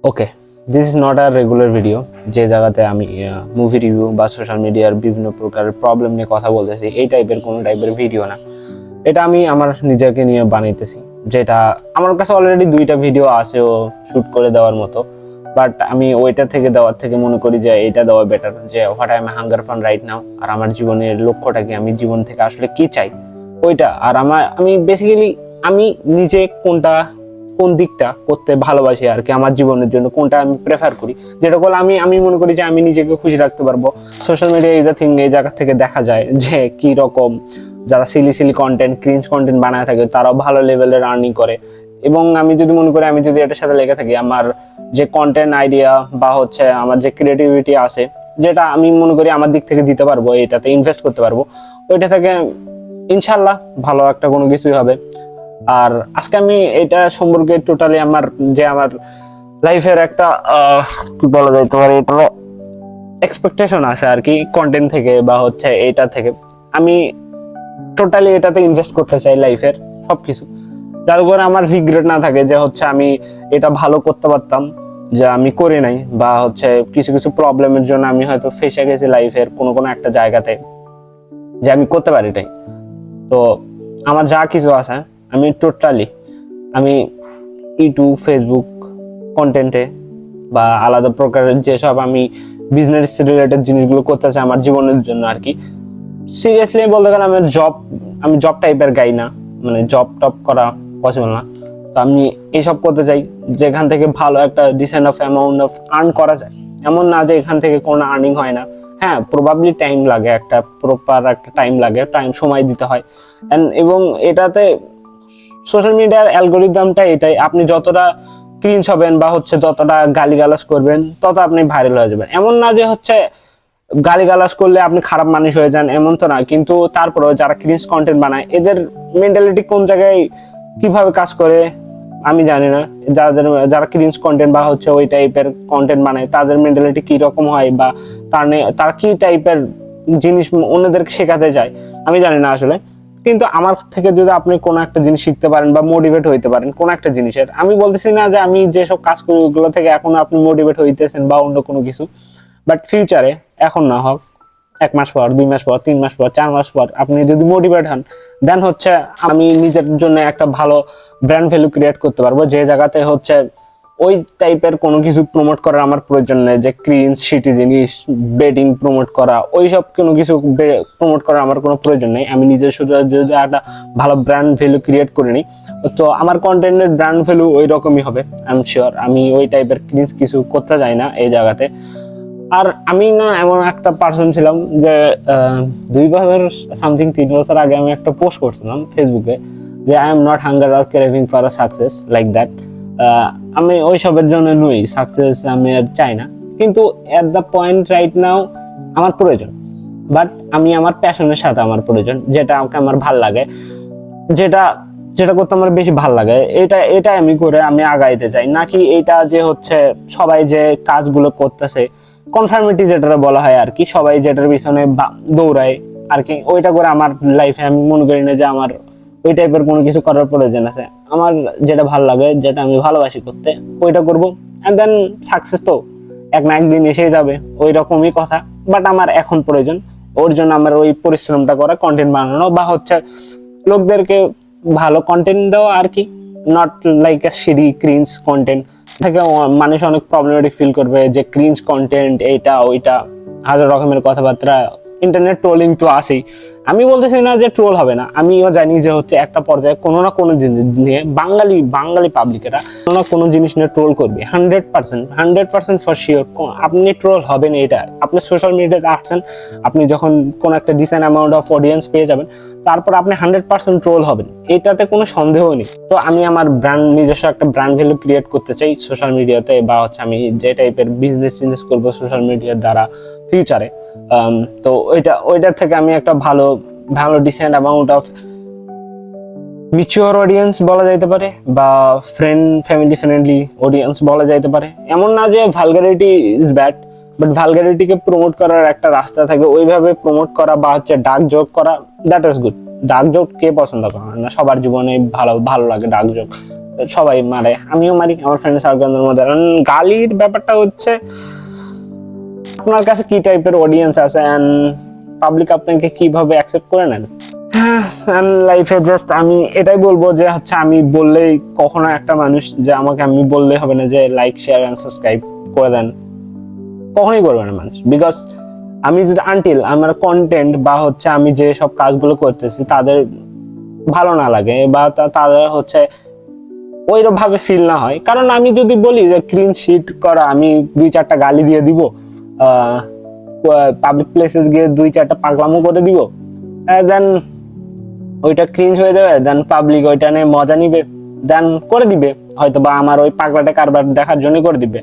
Okay, this is not a regular video যে জায়গাতে আমি মুভি রিভিউ বা সোশ্যাল মিডিয়ার বিভিন্ন প্রকারের প্রবলেম নিয়ে কথা বলতেছি। এই টাইপের কোনো টাইপের ভিডিও না, এটা আমি আমার নিজেকে নিয়ে বানাইতেছি। যেটা আমার কাছে অলরেডি 2টা ভিডিও আছে ও শ্যুট করে দেওয়ার মতো, বাট আমি ওইটা থেকে দেওয়ার থেকে মনে করি যে এইটা দেওয়া বেটার। যে what I am hunger for right now, আর আমার জীবনের লক্ষ্যটা কি, আমি জীবন থেকে আসলে কি চাই ওইটা। আর আমি বেসিক্যালি আমি নিজে কোন দিকটা করতে ভালোবাসি আর কি, আমার জীবনের জন্য কোনটা আমি প্রেফার করি, যেটা করলে আমি মনে করি যে আমি নিজেকে খুশি রাখতে পারবো। Social media is a thing, এই জায়গা থেকে দেখা যায় যে কি রকম যারা সিলি কন্টেন্ট, ক্রিঞ্জ কন্টেন্ট বানায় থাকে তারাও ভালো লেভেলের আর্নিং করে। এবং আমি যদি মনে করি, আমি যদি এটার সাথে লেগে থাকি, আমার যে কন্টেন্ট আইডিয়া বা হচ্ছে আমার যে ক্রিয়েটিভিটি আছে, যেটা আমি মনে করি আমার দিক থেকে দিতে পারবো, এটাতে ইনভেস্ট করতে পারবো, ওইটা থেকে ইনশাল্লাহ ভালো একটা কোনো কিছুই হবে। আর আজকে আমি এটা সম্পর্কে টোটালি আমার লাইফের একটা কি বলা যাইতে পারে, এটা এক্সপেকটেশন আছে আর কি কন্টেন্ট থেকে বা হচ্ছে এটা থেকে। আমি টোটালি এটাতে ইনভেস্ট করতে চাই লাইফের সবকিছু, যার করে আমার রিগ্রেট না থাকে যে হচ্ছে আমি এটা ভালো করতে পারতাম, যে আমি করি নাই, বা হচ্ছে কিছু কিছু প্রবলেমের জন্য আমি হয়তো ফেসে গেছি লাইফের কোনো একটা জায়গাতে, যে আমি করতে পারি এটাই। তো আমার যা কিছু আছে আমি টোটালি ইউটিউব, ফেসবুক কন্টেন্টে বা আলাদা প্রকারের যেসব আমি বিজনেস রিলেটেড জিনিসগুলো করতে চাই আমার জীবনের জন্য আর কি। সিরিয়াসলি বলতে গেলে আমি জব টাইপের গাই না, মানে জব টপ করা পসিবল না। তো আমি এইসব করতে চাই যেখান থেকে ভালো একটা descent of amount of earn করা যায়। এমন না যে এখান থেকে কোনো আর্নিং হয় না, হ্যাঁ প্রবাবলি টাইম লাগে, একটা প্রপার একটা টাইম সময় দিতে হয়। এবং এটাতে সোশ্যাল মিডিয়ার অ্যালগোরিদমটা এটাই, আপনি যতটা ক্রিঞ্জ হবেন বা হচ্ছে যতটা গালিগালাজ করবেন তত আপনি ভাইরাল হয়ে যাবেন। এমন না যে হচ্ছে গালিগালাজ করলে আপনি খারাপ মানুষ হয়ে যান, এমন তো না। কিন্তু তারপরেও যারা ক্রিঞ্জ কন্টেন্ট বানায় এদের মেন্টালিটি কোন জায়গায় কিভাবে কাজ করে আমি জানি না। যারা ক্রিঞ্জ কন্টেন্ট বা হচ্ছে ওই টাইপের কন্টেন্ট বানায় তাদের মেন্টালিটি কি রকম হয়, বা তার কি টাইপের জিনিস অন্যদেরকে শেখাতে চায় আমি জানি না আসলে। কিন্তু আমার থেকে যদি আপনি কোনো একটা জিনিস শিখতে পারেন বা মোটিভেট হইতে পারেন কোনো একটা জিনিসের, আমি বলতেছি না যে আমি যেসব কাজ করি ওগুলো থেকে এখন আপনি মোটিভেট হইতেছেন বা অন্য কোনো কিছু, বাট ফিউচারে, এখন না হোক, 1 মাস পর, 2 মাস পর, 3 মাস পর, 4 মাস পর আপনি যদি মোটিভেট হন, দেন হচ্ছে আমি নিজের জন্য একটা ভালো ব্র্যান্ড ভ্যালু ক্রিয়েট করতে পারবো, যে জায়গাতে হচ্ছে ওই টাইপের কোনো কিছু প্রমোট করার আমার প্রয়োজন নেই, যে ক্রিঞ্জ শিটি জিনিস বেডিং প্রমোট করা, ওইসব কোনো কিছু প্রমোট করার আমার কোনো প্রয়োজন নেই। আমি নিজের শুধু যদি একটা ভালো ব্র্যান্ড ভ্যালু ক্রিয়েট করে নিই, তো আমার কন্টেন্টের ব্র্যান্ড ভ্যালু ওই রকমই হবে। আই এম শিওর আমি ওই টাইপের ক্রিঞ্জ কিছু করতে চাই না এই জায়গাতে। আর আমি না এমন একটা পার্সন ছিলাম যে 2 বছর সামথিং 3 বছর আগে আমি একটা পোস্ট করছিলাম ফেসবুকে যে I am not hunger or craving for a success like that. আমি ওই সবের জন্য নই, সাকসেস আমি আর চাই না। কিন্তু at the point right now আমার প্রয়োজন, বাট আমি আমার প্যাশনের সাথে আমার প্রয়োজন, যেটা আমাকে আমার ভাল লাগে, যেটা যেটা করতে আমার বেশি ভাল লাগে, এটা আমি করে আমি আগাইতে চাই। নাকি এটা যে হচ্ছে সবাই যে কাজগুলো করতেছে কনফার্মিটি যেটা বলা হয় আর কি, সবাই যেটার পিছনে দৌড়ায় আর কি, ওইটা করে আমার লাইফে আমি মনে করি না যে আমার ওই টাইপের কোনো কিছু করার প্রয়োজন আছে। আমার যেটা ভাল লাগে, যেটা আমি ভালোবাসি করতে, ওইটা করবো। এন্ড দেন সাকসেস তো এক না একদিন এসে যাবে, ওই রকমই কথা। বাট আমার এখন প্রয়োজন ওর জন্য আমার ওই পরিশ্রমটা করা, কন্টেন্ট বানানো বা হচ্ছে লোকদেরকে ভালো কন্টেন্ট দেওয়া আর কি, not like a CD cringe content থেকে মানুষ অনেক প্রবলেমেটিক ফিল করবে যে ক্রিঞ্জ কন্টেন্ট এইটা ওইটা, হাজার রকমের কথাবার্তা, ইন্টারনেট ট্রোলিং তো আসেই। আমি বলতেছি না যে ট্রোল হবে না, আমিও জানি যে হচ্ছে একটা পর্যায়ে কোনো না কোনো জিনিস নিয়ে বাঙালি পাবলিকেরা কোনো না কোনো জিনিস নিয়ে ট্রোল করবে। 100% ফর শিওর আপনি ট্রোল হবেন। এটা আপনি সোশ্যাল মিডিয়াতে আসছেন, আপনি যখন কোনো একটা ডিসেন্ট অ্যামাউন্ট অফ অডিয়েন্স পেয়ে যাবেন, তারপর আপনি 100% ট্রোল হবেন, এটাতে কোনো সন্দেহ নেই। তো আমি আমার নিজস্ব একটা ব্র্যান্ড ভ্যালু ক্রিয়েট করতে চাই সোশ্যাল মিডিয়াতে, বা হচ্ছে আমি যে টাইপের বিজনেস করবো সোশ্যাল মিডিয়ার দ্বারা ফিউচারে। তো ওইটার থেকে আমি একটা ভালো decent amount of mature audience বলা যাইতে পারে, বা ফ্যামিলি ফ্রেন্ডলি অডিয়েন্স বলা যাইতে পারে। এমন না যে ভালগারিটি ইজ ব্যাড, বাট ভালগারিটিকে প্রমোট করার একটা রাস্তা থাকে, ওইভাবে প্রমোট করা বা হচ্ছে ডার্ক জোক করা, that is good. Dark joke কে পছন্দ করে না, সবার জীবনে ভালো লাগে ডার্ক জোক। সবাই মারে, আমিও মারি আমার ফ্রেন্ড সার্কেলের মধ্যে। গালির ব্যাপারটা হচ্ছে আপনার কাছে কি টাইপের অডিয়েন্স আছে এন্ড পাবলিক আপনাকে কিভাবে অ্যাকসেপ্ট করে নেন। লাইফে জাস্ট আমি এটাই বলবো যে হচ্ছে আমি বললেই কখনো একটা মানুষ যে আমাকে আমি বললেই হবে না যে লাইক শেয়ার এন্ড সাবস্ক্রাইব করে দেন, কখনোই করবে না মানুষ। বিকজ আমি যদি আনটিল আমার কন্টেন্ট বা হচ্ছে আমি যে সব কাজগুলো করতেছি তাদের ভালো না লাগে বা তাদের হচ্ছে ওইরকম ভাবে ফিল না হয়, কারণ আমি যদি বলি যে ক্লিন শিট করা, আমি 2-4টা গালি দিয়ে দিব, পাবলিক প্লেসে গিয়ে 2-4টা পাগলামো করে দিব, দেন ওইটা ক্রিঞ্জ হয়ে যাবে, দেন পাবলিক ওইটা নিয়ে মজা নিবে, দেন করে দিবে হয়তো, বা আমার ওই পাগলাটা কারবার দেখার জন্য করে দিবে।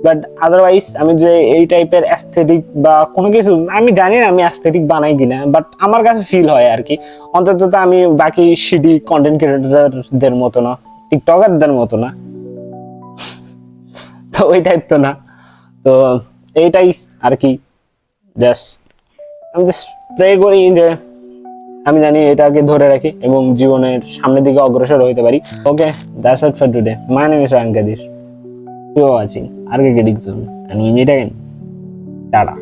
বাট আদারওয়াইজ আমি যে এই টাইপের অ্যাস্থেটিক বা কোনো কিছু, আমি জানি না আমি অ্যাস্থেটিক বানাই কিনা, বাট আমার কাছে ফিল হয় আর কি। অন্তত তো আমি বাকি সিডি কন্টেন্ট ক্রিয়েটরদের মতো না, টিকটকারদের মতো না, তো ওই টাইপ তো না। তো এইটাই আর কি, জাস্ট আমি জাস্ট প্রে করি যে আমি জানি এটাকে ধরে রাখি এবং জীবনের সামনের দিকে অগ্রসর হতে পারি। Okay, that's it for today. My name is Rayan Kadir. You are watching RK getting zone and we meet again. Tata.